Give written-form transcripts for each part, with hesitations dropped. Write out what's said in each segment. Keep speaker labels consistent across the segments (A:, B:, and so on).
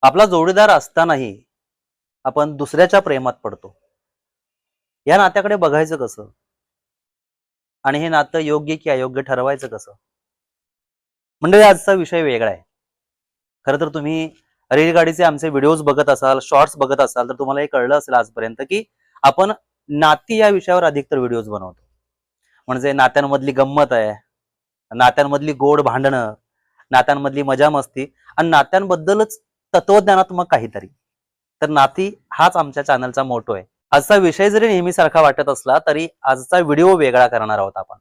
A: आपला जोडीदार असतानाही आपण दुसऱ्याच्या प्रेमात पडतो. या नात्याकडे बघायचं कसं? आणि हे नातं योग्य की अयोग्य ठरवायचं कसं? म्हणजे आजचा विषय वेगळा आहे. खरं तर तुम्ही रेलगाडीचे आमचे व्हिडिओज बघत असाल, शॉर्ट्स बघत असाल, तर तुम्हाला हे कळलं असेल आजपर्यंत, की आपण नाती या विषयावर अधिकतर व्हिडिओज बनवतो. म्हणजे नात्यांमधली गंमत आहे, नात्यांमधली गोड भांडणं, नात्यांमधली मजा मस्ती आणि नात्यांबद्दलच तत्वज्ञानात्मक काहीतरी. तर नाती हाच आमच्या चॅनलचा मोटो आहे. आजचा विषय जरी नेहमीसारखा वाटत असला तरी आजचा व्हिडिओ वेगळा करणार आहोत आपण.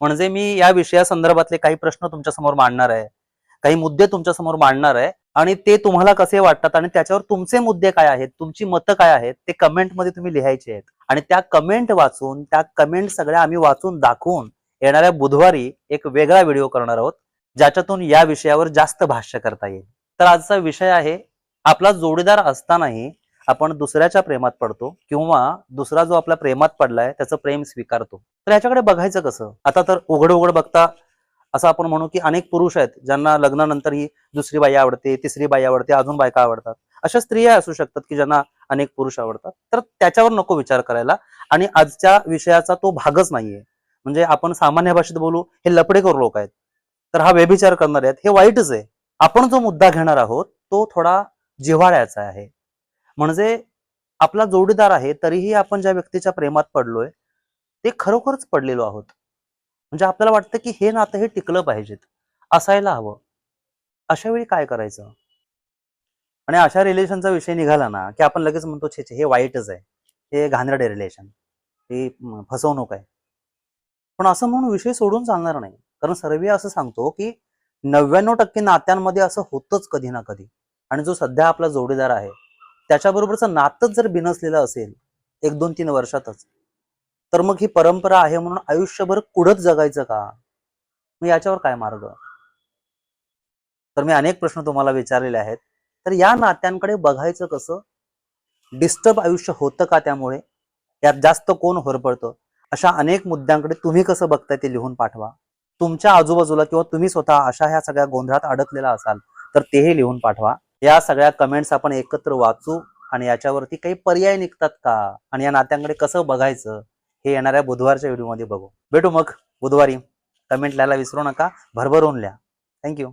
A: म्हणजे मी या विषयासंदर्भातले काही प्रश्न तुमच्यासमोर मांडणार आहे, काही मुद्दे तुमच्यासमोर मांडणार आहे आणि ते तुम्हाला कसे वाटतात आणि त्याच्यावर तुमचे मुद्दे काय आहेत, तुमची मतं काय आहेत, ते कमेंटमध्ये तुम्ही लिहायचे आहेत. आणि त्या कमेंट वाचून, त्या कमेंट सगळ्या आम्ही वाचून दाखवून येणाऱ्या बुधवारी एक वेगळा व्हिडिओ करणार आहोत, ज्याच्यातून या विषयावर जास्त भाष्य करता येईल. तर आजचा विषय आहे, आपला जोडीदार असतानाही आपण दुसऱ्याच्या प्रेमात पडतो किंवा दुसरा जो आपल्या प्रेमात पडलाय त्याचं प्रेम स्वीकारतो. तर याच्याकडे बघायचं कसं? आता तर उघड उघड बघता असं आपण म्हणू की अनेक पुरुष आहेत ज्यांना लग्नानंतर ही दुसरी बाई आवडते, तिसरी बाई आवडते, अजून बायका आवडतात. अशा स्त्रिया असू शकतात की ज्यांना अनेक पुरुष आवडतात. तर त्याच्यावर नको विचार करायला. आणि आजच्या विषयाचा तो भागच नाहीये. म्हणजे आपण सामान्य भाषेत बोलू, हे लफडेखोर लोक आहेत, तर हा व्यभिचार करणारे आहेत, हे वाईटच आहे. आपण जो मुद्दा घेणार आहोत तो थोडा जिव्हाळ्याचा आहे. म्हणजे आपला जोडीदार आहे तरीही आपण ज्या व्यक्तीच्या प्रेमात पडलोय ते खरोखरच पडलेलो आहोत. म्हणजे आपल्याला वाटतं की हे नातं हे टिकलं पाहिजेत, असायला हवं. अशा वेळी काय करायचं? आणि अशा रिलेशनचा विषय निघाला ना की आपण लगेच म्हणतो छे छे हे वाईटच आहे, हे घाणेरडे रिलेशन, हे फसवणूक आहे. पण असं म्हणून विषय सोडून चालणार नाही. कारण सर्वे असं सांगतो की 99% नात्यांमध्ये असं होतच कधी ना कधी. आणि जो सध्या आपला जोडीदार आहे त्याच्याबरोबरचं नातंच जर बिनसलेलं असेल 1-2-3 वर्षातच, तर मग ही परंपरा आहे म्हणून आयुष्यभर कुढत जगायचं का? मग याच्यावर काय मार्ग? तर मी अनेक प्रश्न तुम्हाला विचारलेले आहेत. तर या नात्यांकडे बघायचं कसं? डिस्टर्ब आयुष्य होतं का त्यामुळे? यात जास्त कोण होरपळतं? अशा अनेक मुद्द्यांकडे तुम्ही कसं बघताय ते लिहून पाठवा. तुमच्या आजूबाजूला किंवा तुम्ही स्वतः अशा ह्या सगळ्या गोंधळात अडकलेला असाल तर तेही लिहून पाठवा. या सगळ्या कमेंट्स आपण एकत्र वाचू आणि याच्यावरती काही पर्याय निघतात का आणि या नात्यांकडे कसं बघायचं हे येणाऱ्या बुधवारच्या व्हिडिओमध्ये बघू. भेटू मग बुधवारी. कमेंट लिहायला विसरू नका, भरभरून लिहा. थँक्यू.